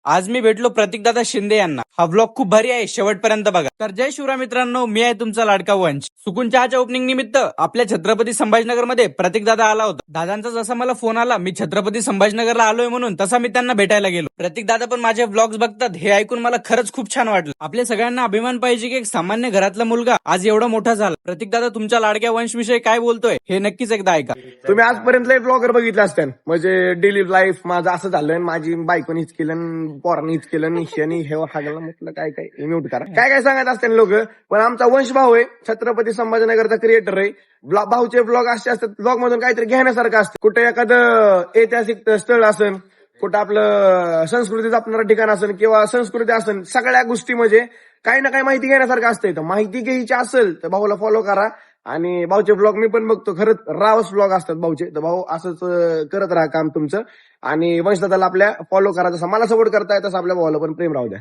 आज मी भेटलो प्रतीकदादा शिंदे यांना. हा व्लॉग खूप भारी आहे, शेवटपर्यंत बघा. तर जय शिवराय मित्रांनो, मी आहे तुमचा लाडका वंश. सुकून चहाच्या ओपनिंग निमित्त आपल्या छत्रपती संभाजीनगर मध्ये प्रतीकदादा आला होता. दादांचा जसा मला फोन आला, मी छत्रपती संभाजीनगरला आलोय म्हणून, तसा मी त्यांना भेटायला गेलो. प्रतीकदादा पण माझे व्लॉग्स बघतात, हे ऐकून मला खरंच खूप छान वाटलं. आपल्या सगळ्यांना अभिमान पाहिजे की एक सामान्य घरातला मुलगा आज एवढा मोठा झाला. प्रतीकदादा तुमच्या लाडक्या वंश विषयी काय बोलतोय हे नक्कीच एकदा ऐका. तुम्ही आजपर्यंत लय ब्लॉगर बघितले असतात, म्हणजे डेली लाईफ माझं असं झालं, माझी बायकोनी हीच केलं, पोरांनी हीच केलं, निश्चयानी हे हागला, म्हटलं काय काय म्यूट करा, काय काय सांगत असतात लोक. पण आमचा वंश भाऊ आहे, छत्रपती संभाजीनगरचा क्रिएटर आहे. भाऊचे ब्लॉग असे असतात, ब्लॉग मधून काहीतरी घेण्यासारखं असतं. कुठे एखादं ऐतिहासिक स्थळ असेल, कुठं आपलं संस्कृती जपणारं ठिकाण असेल किंवा संस्कृती असेल, सगळ्या गोष्टी म्हणजे काही ना काही माहिती घेण्यासारखं असतंय. तर माहिती घ्यायची असेल तर भाऊला फॉलो करा. आणि भाऊचे ब्लॉग मी पण बघतो, खरंच रावस ब्लॉग असतात भाऊचे. तर भाऊ असंच करत राहा काम तुमचं, आणि वंशदादाला आपल्या फॉलो करा. जसं मला सपोर्ट करताय तसं आपल्या भावाला पण प्रेम राहू द्या.